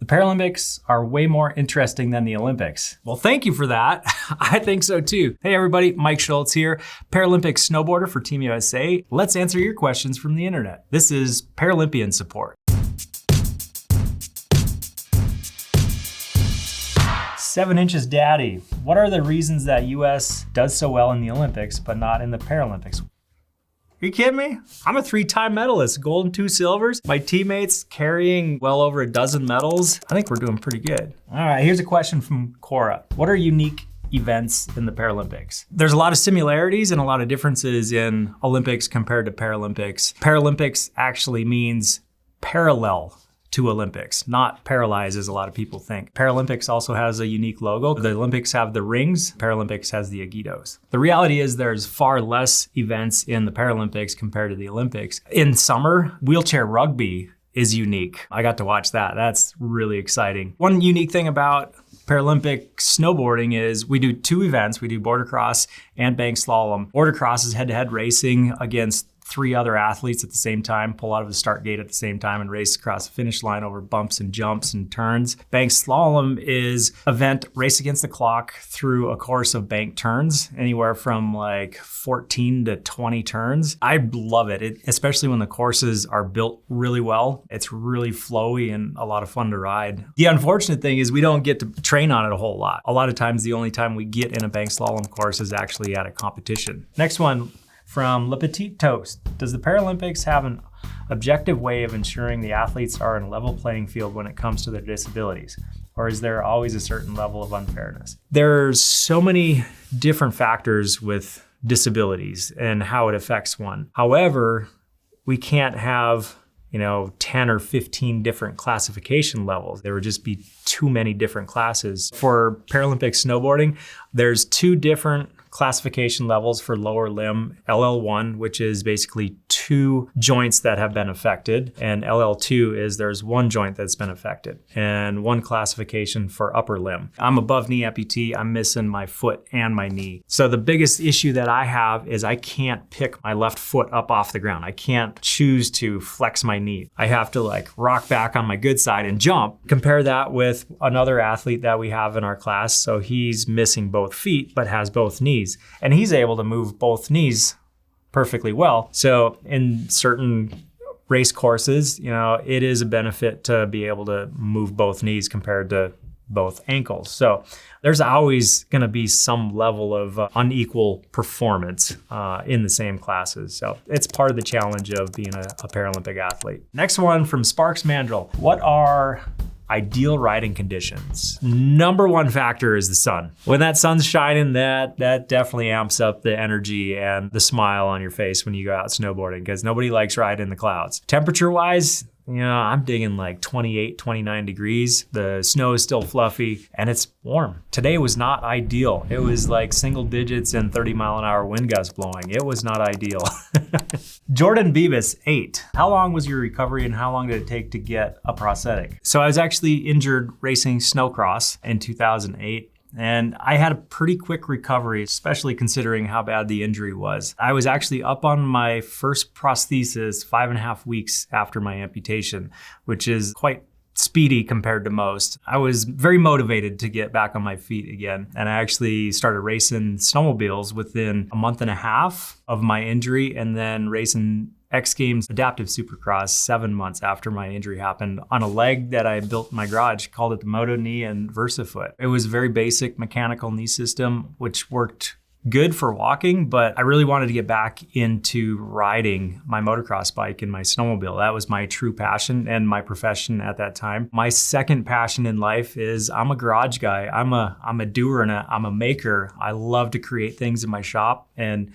The Paralympics are way more interesting than the Olympics. Well, thank you for that. I think so too. Hey everybody, Mike Schultz here, Paralympic snowboarder for Team USA. Let's answer your questions from the internet. This is Paralympian Support. 7 inches daddy. What are the reasons that US does so well in the Olympics, but not in the Paralympics? Are you kidding me? I'm a 3-time medalist, gold and 2 silvers. My teammates carrying well over a dozen medals. I think we're doing pretty good. All right, here's a question from Cora. What are unique events in the Paralympics? There's a lot of similarities and a lot of differences in Olympics compared to Paralympics. Paralympics actually means parallel to Olympics, not paralyzed as a lot of people think. Paralympics also has a unique logo. The Olympics have the rings, Paralympics has the agitos. The reality is there's far less events in the Paralympics compared to the Olympics. In summer, wheelchair rugby is unique. I got to watch that. That's really exciting. One unique thing about Paralympic snowboarding is we do 2 events. We do border cross and bank slalom. Border cross is head-to-head racing against 3 other athletes at the same time, pull out of the start gate at the same time and race across the finish line over bumps and jumps and turns. Bank slalom is event race against the clock through a course of bank turns, anywhere from like 14 to 20 turns. I love it, especially when the courses are built really well. It's really flowy and a lot of fun to ride. The unfortunate thing is we don't get to train on it a whole lot. A lot of times the only time we get in a bank slalom course is actually at a competition. Next one, from Le Petit Toast. Does the Paralympics have an objective way of ensuring the athletes are in a level playing field when it comes to their disabilities? Or is there always a certain level of unfairness? There's so many different factors with disabilities and how it affects one. However, we can't have 10 or 15 different classification levels. There would just be too many different classes. For Paralympic snowboarding, there's 2 different classification levels for lower limb. LL1, which is basically 2 joints that have been affected, and LL2 is there's 1 joint that's been affected, and 1 classification for upper limb. I'm above knee amputee. I'm missing my foot and my knee. So the biggest issue that I have is I can't pick my left foot up off the ground. I can't choose to flex my knee. I have to rock back on my good side and jump. Compare that with another athlete that we have in our class. So he's missing both feet, but has both knees. And he's able to move both knees perfectly well. So in certain race courses, it is a benefit to be able to move both knees compared to both ankles. So there's always going to be some level of unequal performance in the same classes. So it's part of the challenge of being a Paralympic athlete. Next one from Sparks Mandrill. What are ideal riding conditions? Number 1 factor is the sun. When that sun's shining, that definitely amps up the energy and the smile on your face when you go out snowboarding, because nobody likes riding in the clouds. Temperature-wise, I'm digging 28, 29 degrees. The snow is still fluffy and it's warm. Today was not ideal. It was single digits and 30-mile-an-hour wind gusts blowing. It was not ideal. Jordan Beavis, 8. How long was your recovery and how long did it take to get a prosthetic? So I was actually injured racing snowcross in 2008. And I had a pretty quick recovery, especially considering how bad the injury was. I was actually up on my first prosthesis 5.5 weeks after my amputation, which is quite speedy compared to most. I was very motivated to get back on my feet again. And I actually started racing snowmobiles within a month and a half of my injury, and then racing X Games Adaptive Supercross 7 months after my injury happened on a leg that I built in my garage, called it the Moto knee and VersaFoot. It was a very basic mechanical knee system, which worked good for walking, but I really wanted to get back into riding my motocross bike and my snowmobile. That was my true passion and my profession at that time. My second passion in life is I'm a garage guy. I'm a doer and I'm a maker. I love to create things in my shop, and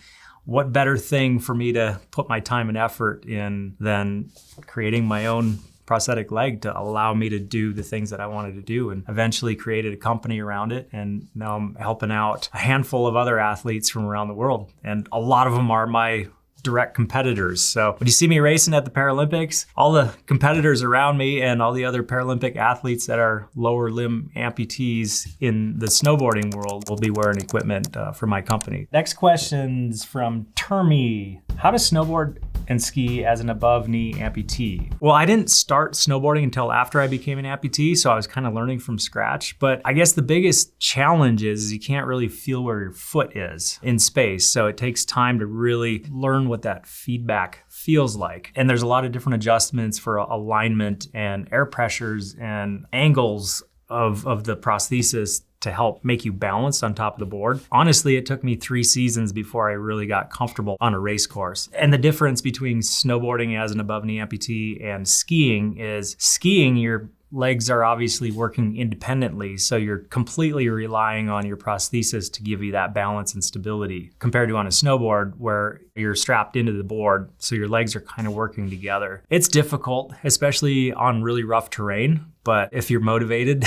what better thing for me to put my time and effort in than creating my own prosthetic leg to allow me to do the things that I wanted to do, and eventually created a company around it. And now I'm helping out a handful of other athletes from around the world. And a lot of them are my direct competitors. So when you see me racing at the Paralympics, all the competitors around me and all the other Paralympic athletes that are lower limb amputees in the snowboarding world will be wearing equipment for my company. Next question's from Termy. How does snowboard and ski as an above knee amputee? Well, I didn't start snowboarding until after I became an amputee, so I was kind of learning from scratch. But I guess the biggest challenge is you can't really feel where your foot is in space. So it takes time to really learn what that feedback feels like. And there's a lot of different adjustments for alignment and air pressures and angles of the prosthesis to help make you balanced on top of the board. Honestly, it took me 3 seasons before I really got comfortable on a race course. And the difference between snowboarding as an above knee amputee and skiing is skiing, your legs are obviously working independently, so you're completely relying on your prosthesis to give you that balance and stability, compared to on a snowboard where you're strapped into the board, so your legs are kind of working together. It's difficult, especially on really rough terrain, but if you're motivated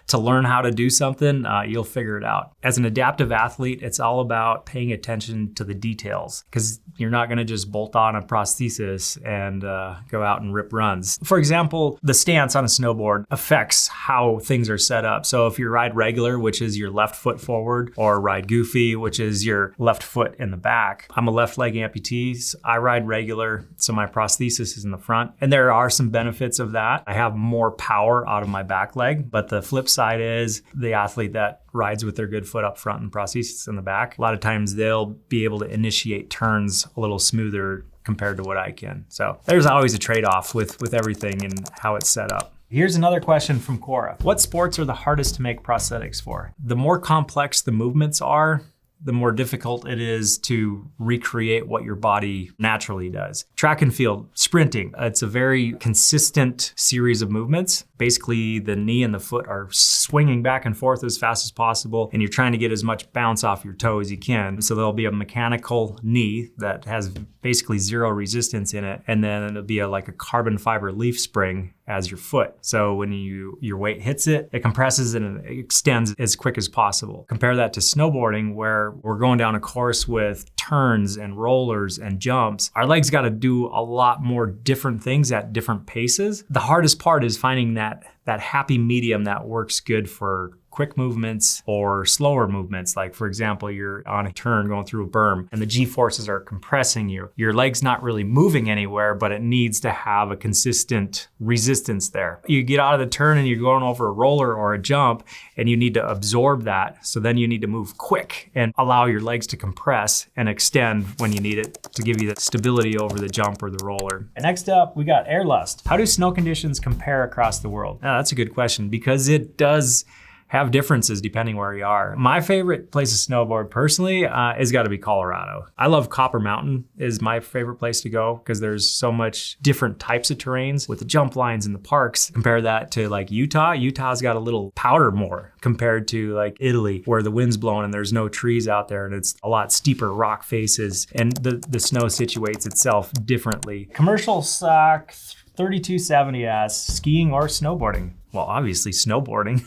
to learn how to do something, you'll figure it out. As an adaptive athlete, it's all about paying attention to the details, because you're not gonna just bolt on a prosthesis and go out and rip runs. For example, the stance on a snowboard affects how things are set up. So if you ride regular, which is your left foot forward, or ride goofy, which is your left foot in the back. I'm a left leg amputee, so I ride regular, so my prosthesis is in the front. And there are some benefits of that. I have more power out of my back leg, but the flip side is the athlete that rides with their good foot up front and prosthesis in the back, a lot of times they'll be able to initiate turns a little smoother compared to what I can. So there's always a trade-off with everything and how it's set up. Here's another question from Cora. What sports are the hardest to make prosthetics for? The more complex the movements are, the more difficult it is to recreate what your body naturally does. Track and field, sprinting, it's a very consistent series of movements. Basically, the knee and the foot are swinging back and forth as fast as possible, and you're trying to get as much bounce off your toe as you can. So there'll be a mechanical knee that has basically zero resistance in it, and then it'll be like a carbon fiber leaf spring as your foot. So when your weight hits it, it compresses and it extends as quick as possible. Compare that to snowboarding, where we're going down a course with turns and rollers and jumps. Our legs got to do a lot more different things at different paces. The hardest part is finding that happy medium that works good for quick movements or slower movements. Like for example, you're on a turn going through a berm and the G-forces are compressing you. Your leg's not really moving anywhere, but it needs to have a consistent resistance there. You get out of the turn and you're going over a roller or a jump and you need to absorb that. So then you need to move quick and allow your legs to compress and extend when you need it to give you that stability over the jump or the roller. And next up, we got air lust. How do snow conditions compare across the world? Now, that's a good question, because it does have differences depending where you are. My favorite place to snowboard personally has got to be Colorado. I love Copper Mountain is my favorite place to go because there's so much different types of terrains with the jump lines and the parks. Compare that to like Utah. Utah's got a little powder more compared to like Italy, where the wind's blowing and there's no trees out there and it's a lot steeper rock faces, and the snow situates itself differently. Commercial sock 3270 asks, skiing or snowboarding? Well, obviously snowboarding.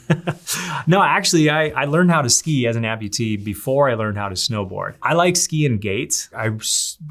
No, actually, I learned how to ski as an amputee before I learned how to snowboard. I like skiing gates. I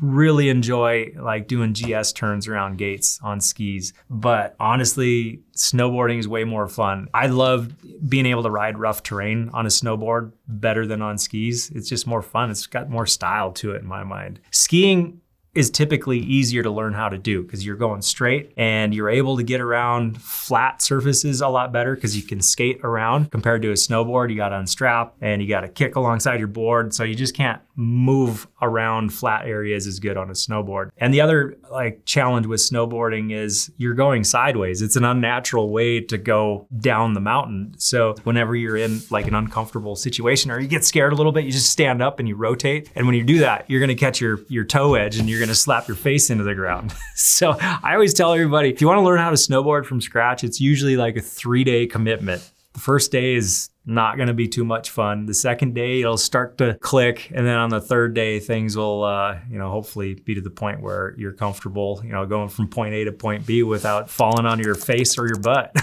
really enjoy like doing GS turns around gates on skis, but honestly, snowboarding is way more fun. I love being able to ride rough terrain on a snowboard better than on skis. It's just more fun. It's got more style to it in my mind. Skiing is typically easier to learn how to do because you're going straight and you're able to get around flat surfaces a lot better because you can skate around. Compared to a snowboard, you got to unstrap and you got to kick alongside your board. So you just can't move around flat areas as good on a snowboard. And the other like challenge with snowboarding is you're going sideways. It's an unnatural way to go down the mountain. So whenever you're in like an uncomfortable situation or you get scared a little bit, you just stand up and you rotate. And when you do that, you're gonna catch your toe edge and you're gonna slap your face into the ground. So I always tell everybody, if you wanna learn how to snowboard from scratch, it's usually like a 3-day commitment. The first day is not gonna be too much fun. The second day, it'll start to click. And then on the third day, things will, hopefully be to the point where you're comfortable, going from point A to point B without falling on your face or your butt.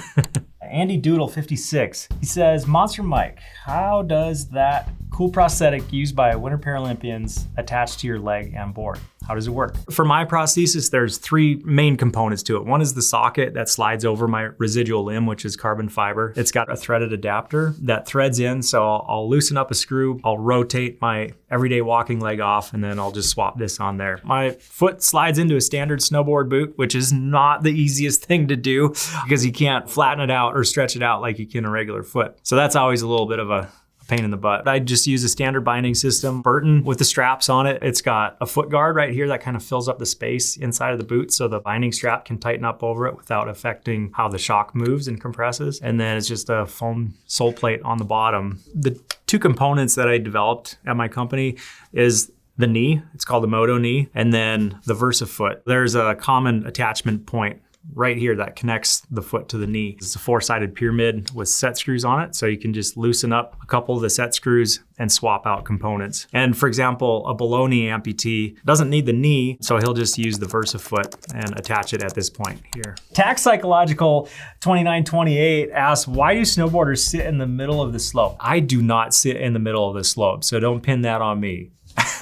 Andy Doodle 56, he says, Monster Mike, how does that cool prosthetic used by Winter Paralympians attached to your leg and board. How does it work? For my prosthesis, there's three main components to it. One is the socket that slides over my residual limb, which is carbon fiber. It's got a threaded adapter that threads in, so I'll loosen up a screw, I'll rotate my everyday walking leg off, and then I'll just swap this on there. My foot slides into a standard snowboard boot, which is not the easiest thing to do because you can't flatten it out or stretch it out like you can a regular foot. So that's always a little bit of a pain in the butt. I just use a standard binding system, Burton with the straps on it. It's got a foot guard right here that kind of fills up the space inside of the boot so the binding strap can tighten up over it without affecting how the shock moves and compresses. And then it's just a foam sole plate on the bottom. The two components that I developed at my company is the knee, it's called the Moto knee, and then the VersaFoot. There's a common attachment point right here that connects the foot to the knee. It's a four-sided pyramid with set screws on it, so you can just loosen up a couple of the set screws and swap out components. And for example, a below knee amputee doesn't need the knee, so he'll just use the VersaFoot and attach it at this point here. Tax Psychological 2928 asks, why do snowboarders sit in the middle of the slope? I do not sit in the middle of the slope, so don't pin that on me.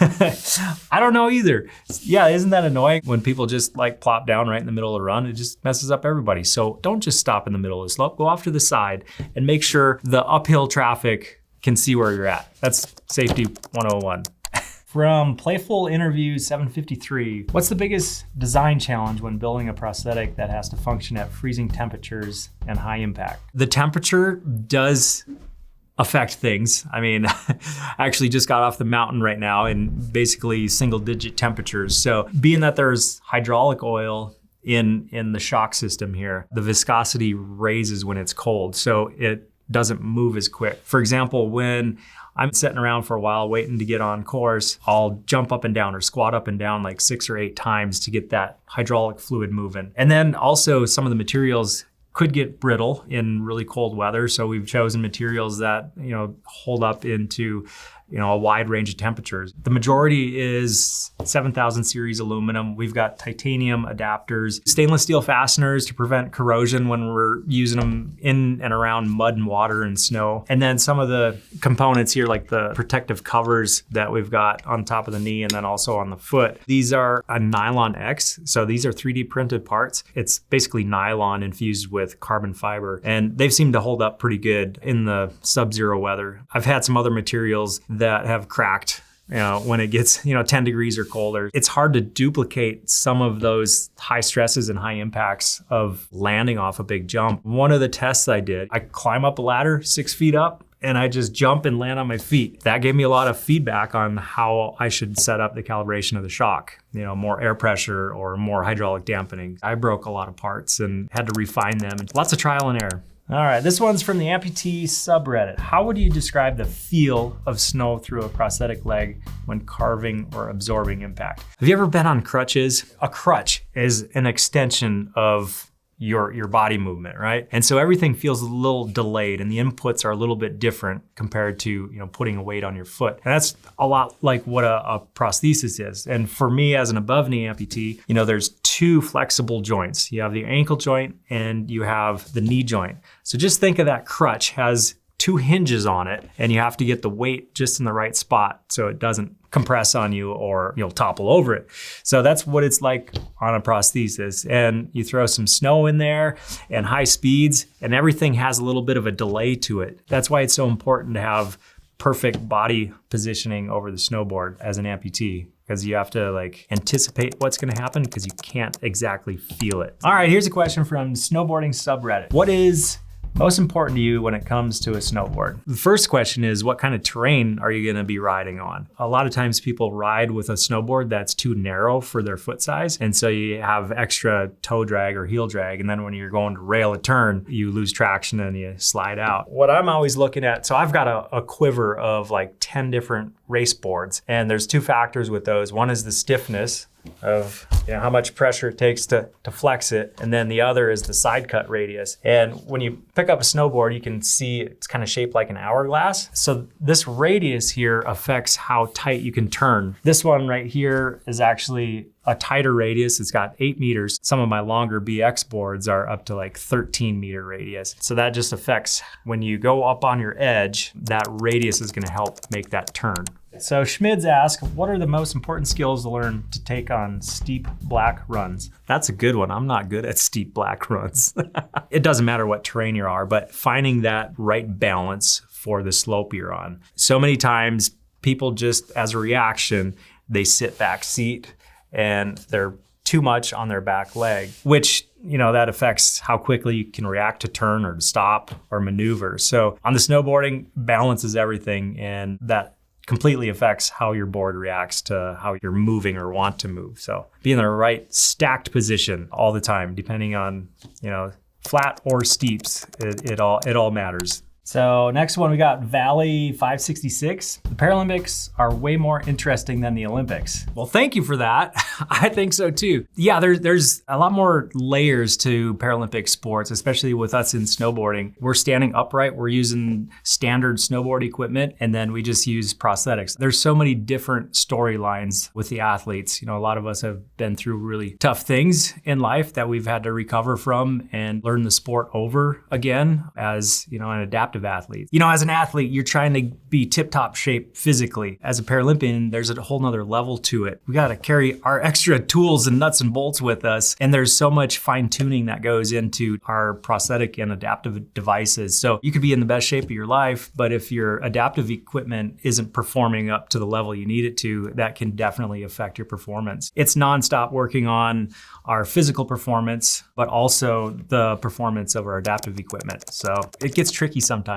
I don't know either. Yeah, isn't that annoying when people just like plop down right in the middle of the run? It just messes up everybody. So don't just stop in the middle of the slope, go off to the side and make sure the uphill traffic can see where you're at. That's safety 101. From Playful Interview 753, what's the biggest design challenge when building a prosthetic that has to function at freezing temperatures and high impact? The temperature does affect things. I mean, I actually just got off the mountain right now in basically single digit temperatures. So being that there's hydraulic oil in the shock system here, the viscosity raises when it's cold. So it doesn't move as quick. For example, when I'm sitting around for a while waiting to get on course, I'll jump up and down or squat up and down like 6 or 8 times to get that hydraulic fluid moving. And then also some of the materials could get brittle in really cold weather. So we've chosen materials that, hold up into, a wide range of temperatures. The majority is 7000 series aluminum. We've got titanium adapters, stainless steel fasteners to prevent corrosion when we're using them in and around mud and water and snow. And then some of the components here, like the protective covers that we've got on top of the knee and then also on the foot. These are a nylon X. So these are 3D printed parts. It's basically nylon infused with carbon fiber. And they've seemed to hold up pretty good in the sub-zero weather. I've had some other materials that have cracked, when it gets, 10 degrees or colder. It's hard to duplicate some of those high stresses and high impacts of landing off a big jump. One of the tests I did, I climb up a ladder 6 feet up and I just jump and land on my feet. That gave me a lot of feedback on how I should set up the calibration of the shock. More air pressure or more hydraulic dampening. I broke a lot of parts and had to refine them. Lots of trial and error. All right, this one's from the amputee subreddit. How would you describe the feel of snow through a prosthetic leg when carving or absorbing impact? Have you ever been on crutches? A crutch is an extension of your body movement, right? And so everything feels a little delayed and the inputs are a little bit different compared to, putting a weight on your foot. And that's a lot like what a prosthesis is. And for me as an above knee amputee, there's 2 flexible joints. You have the ankle joint and you have the knee joint. So just think of that crutch has 2 hinges on it and you have to get the weight just in the right spot so it doesn't compress on you or you'll topple over it. So that's what it's like on a prosthesis. And you throw some snow in there and high speeds and everything has a little bit of a delay to it. That's why it's so important to have perfect body positioning over the snowboard as an amputee, because you have to anticipate what's gonna happen because you can't exactly feel it. All right, here's a question from snowboarding subreddit. What is most important to you when it comes to a snowboard? The first question is, what kind of terrain are you gonna be riding on? A lot of times people ride with a snowboard that's too narrow for their foot size. And so you have extra toe drag or heel drag. And then when you're going to rail a turn, you lose traction and you slide out. What I'm always looking at, so I've got a quiver of 10 different race boards. And there's 2 factors with those. One is the stiffness of how much pressure it takes to flex it. And then the other is the side cut radius. And when you pick up a snowboard, you can see it's kind of shaped like an hourglass. So this radius here affects how tight you can turn. This one right here is actually a tighter radius. It's got 8 meters. Some of my longer BX boards are up to like 13 meter radius. So that just affects when you go up on your edge, that radius is gonna help make that turn. So Schmids asks, what are the most important skills to learn to take on steep black runs? That's a good one. I'm not good at steep black runs. It doesn't matter what terrain you are, but finding that right balance for the slope you're on. So many times people just, as a reaction, they sit back seat and they're too much on their back leg, which, that affects how quickly you can react to turn or to stop or maneuver. So on the snowboarding, balance is everything, and that completely affects how your board reacts to how you're moving or want to move. So be in the right stacked position all the time, depending on, flat or steeps, it all matters. So next one, we got Valley 566. The Paralympics are way more interesting than the Olympics. Well, thank you for that. I think so too. Yeah, there's a lot more layers to Paralympic sports, especially with us in snowboarding. We're standing upright, we're using standard snowboard equipment, and then we just use prosthetics. There's so many different storylines with the athletes. A lot of us have been through really tough things in life that we've had to recover from and learn the sport over again as, an adaptive athlete. As an athlete, you're trying to be tip-top shape physically. As a Paralympian, there's a whole nother level to it. We got to carry our extra tools and nuts and bolts with us. And there's so much fine-tuning that goes into our prosthetic and adaptive devices. So you could be in the best shape of your life, but if your adaptive equipment isn't performing up to the level you need it to, that can definitely affect your performance. It's nonstop working on our physical performance, but also the performance of our adaptive equipment. So it gets tricky sometimes.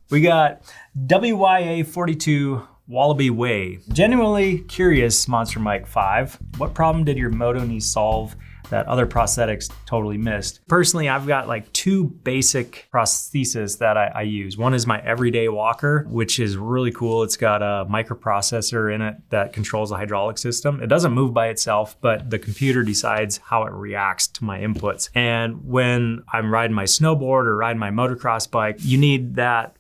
We got WYA42 Wallaby Way. Genuinely curious, Monster Mike 5, what problem did your Moto knee solve that other prosthetics totally missed? Personally, I've got like 2 basic prostheses that I use. One is my everyday walker, which is really cool. It's got a microprocessor in it that controls the hydraulic system. It doesn't move by itself, but the computer decides how it reacts to my inputs. And when I'm riding my snowboard or riding my motocross bike, you need that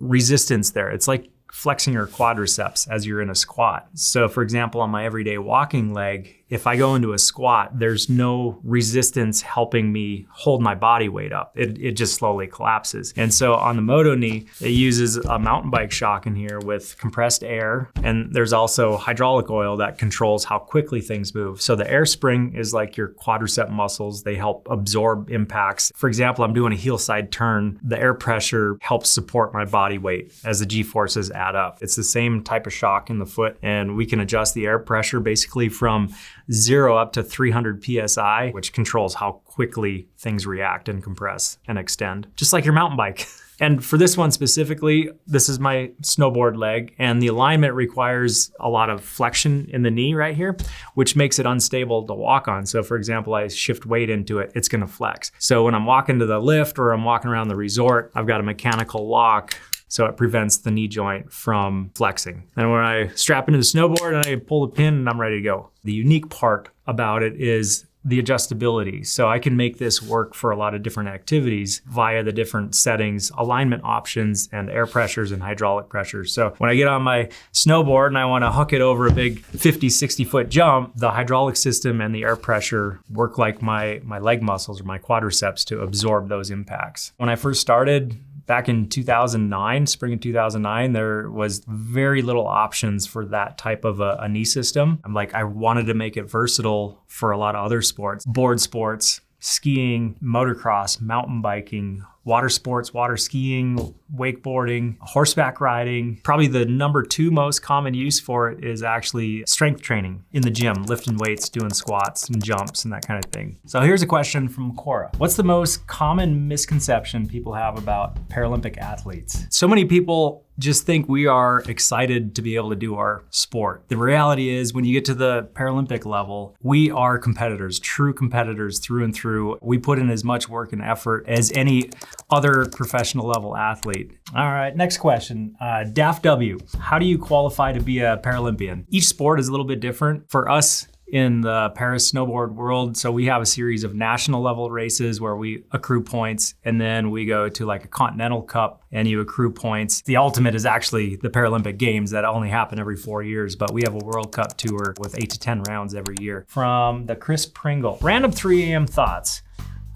resistance there. It's like flexing your quadriceps as you're in a squat. So for example, on my everyday walking leg, if I go into a squat, there's no resistance helping me hold my body weight up. It just slowly collapses. And so on the Moto knee, it uses a mountain bike shock in here with compressed air. And there's also hydraulic oil that controls how quickly things move. So the air spring is like your quadricep muscles. They help absorb impacts. For example, I'm doing a heel side turn. The air pressure helps support my body weight as the G-forces add up. It's the same type of shock in the foot, and we can adjust the air pressure basically from 0 up to 300 PSI, which controls how quickly things react and compress and extend, just like your mountain bike. And for this one specifically, this is my snowboard leg, and the alignment requires a lot of flexion in the knee right here, which makes it unstable to walk on. So for example, I shift weight into it, it's gonna flex. So when I'm walking to the lift or I'm walking around the resort, I've got a mechanical lock, so it prevents the knee joint from flexing. And when I strap into the snowboard and I pull the pin and I'm ready to go. The unique part about it is the adjustability. So I can make this work for a lot of different activities via the different settings, alignment options, and air pressures and hydraulic pressures. So when I get on my snowboard and I want to hook it over a big 50, 60 foot jump, the hydraulic system and the air pressure work like my leg muscles or my quadriceps to absorb those impacts. When I first started, back in 2009, spring of 2009, there was very little options for that type of a knee system. I wanted to make it versatile for a lot of other sports, board sports, skiing, motocross, mountain biking, water sports, water skiing, wakeboarding, horseback riding. Probably the number 2 most common use for it is actually strength training in the gym, lifting weights, doing squats and jumps and that kind of thing. So here's a question from Cora. What's the most common misconception people have about Paralympic athletes? So many people just think we are excited to be able to do our sport. The reality is when you get to the Paralympic level, we are competitors, true competitors through and through. We put in as much work and effort as any other professional level athlete. All right, next question. Daft W, how do you qualify to be a Paralympian? Each sport is a little bit different. For us, in the para-snowboard world. So we have a series of national level races where we accrue points, and then we go to like a Continental Cup and you accrue points. The ultimate is actually the Paralympic Games that only happen every 4 years, but we have a World Cup tour with 8 to 10 rounds every year. From the Chris Pringle, random 3 a.m. thoughts.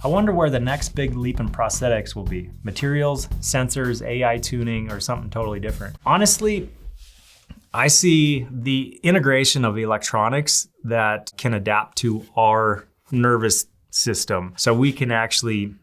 I wonder where the next big leap in prosthetics will be. Materials, sensors, AI tuning, or something totally different. Honestly, I see the integration of electronics that can adapt to our nervous system so we can actually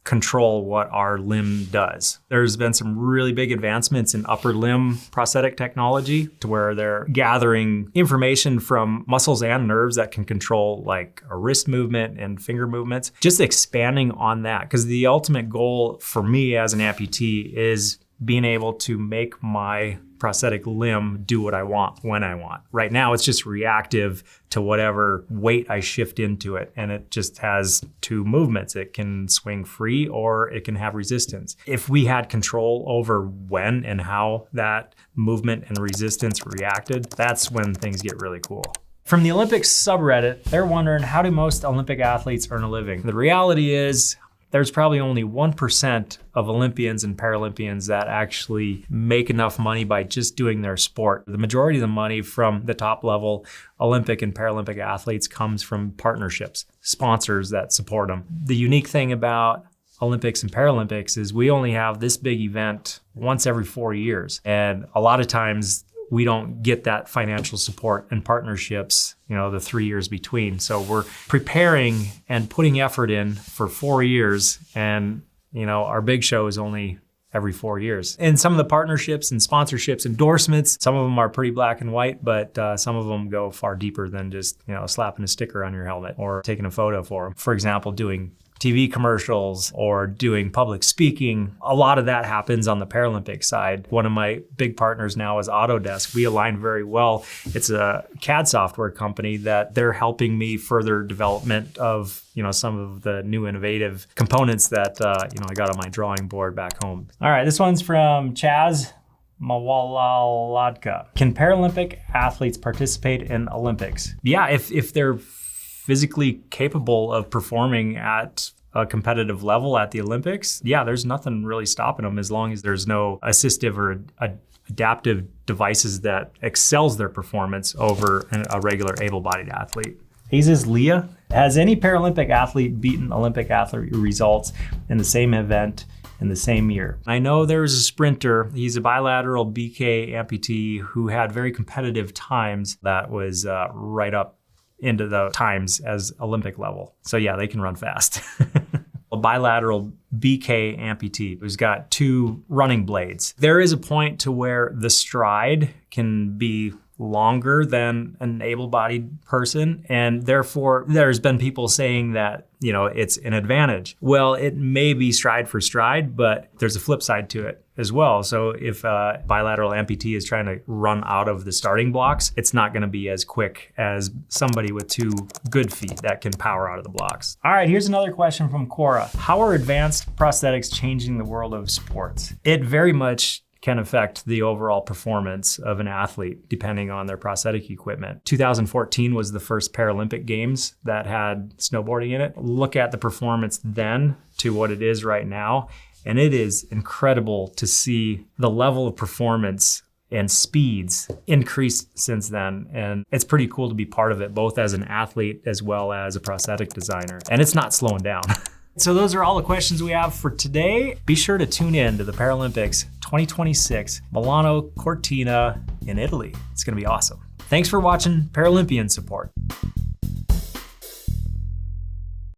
control what our limb does. There's been some really big advancements in upper limb prosthetic technology to where they're gathering information from muscles and nerves that can control like a wrist movement and finger movements. Just expanding on that, because the ultimate goal for me as an amputee is being able to make my prosthetic limb do what I want when I want. Right now, it's just reactive to whatever weight I shift into it. And it just has 2 movements. It can swing free or it can have resistance. If we had control over when and how that movement and resistance reacted, that's when things get really cool. From the Olympics subreddit, they're wondering, how do most Olympic athletes earn a living? The reality is, there's probably only 1% of Olympians and Paralympians that actually make enough money by just doing their sport. The majority of the money from the top level Olympic and Paralympic athletes comes from partnerships, sponsors that support them. The unique thing about Olympics and Paralympics is we only have this big event once every 4 years. And a lot of times we don't get that financial support and partnerships, the 3 years between. So we're preparing and putting effort in for 4 years. And, our big show is only every 4 years. And some of the partnerships and sponsorships, endorsements, some of them are pretty black and white, but some of them go far deeper than just, slapping a sticker on your helmet or taking a photo for them. For example, doing TV commercials or doing public speaking. A lot of that happens on the Paralympic side. One of my big partners now is Autodesk. We align very well. It's a CAD software company that they're helping me further development of, some of the new innovative components that, I got on my drawing board back home. All right, this one's from Chaz Mawalaladka. Can Paralympic athletes participate in Olympics? Yeah, if they're physically capable of performing at a competitive level at the Olympics, yeah, there's nothing really stopping them as long as there's no assistive or adaptive devices that excels their performance over a regular able-bodied athlete. Hazes Leah, has any Paralympic athlete beaten Olympic athlete results in the same event in the same year? I know there was a sprinter, he's a bilateral BK amputee who had very competitive times that was right up into the times as Olympic level. So yeah, they can run fast. A bilateral BK amputee who's got 2 running blades. There is a point to where the stride can be longer than an able-bodied person, and therefore there's been people saying that it's an advantage. Well, it may be stride for stride, but there's a flip side to it as well. So if a bilateral amputee is trying to run out of the starting blocks, it's not going to be as quick as somebody with 2 good feet that can power out of the blocks. All right, here's another question from Cora. How are advanced prosthetics changing the world of sports? It very much can affect the overall performance of an athlete depending on their prosthetic equipment. 2014 was the first Paralympic Games that had snowboarding in it. Look at the performance then to what it is right now, and it is incredible to see the level of performance and speeds increased since then. And it's pretty cool to be part of it, both as an athlete as well as a prosthetic designer. And it's not slowing down. So those are all the questions we have for today. Be sure to tune in to the Paralympics 2026 Milano Cortina in Italy. It's gonna be awesome. Thanks for watching Paralympian Support.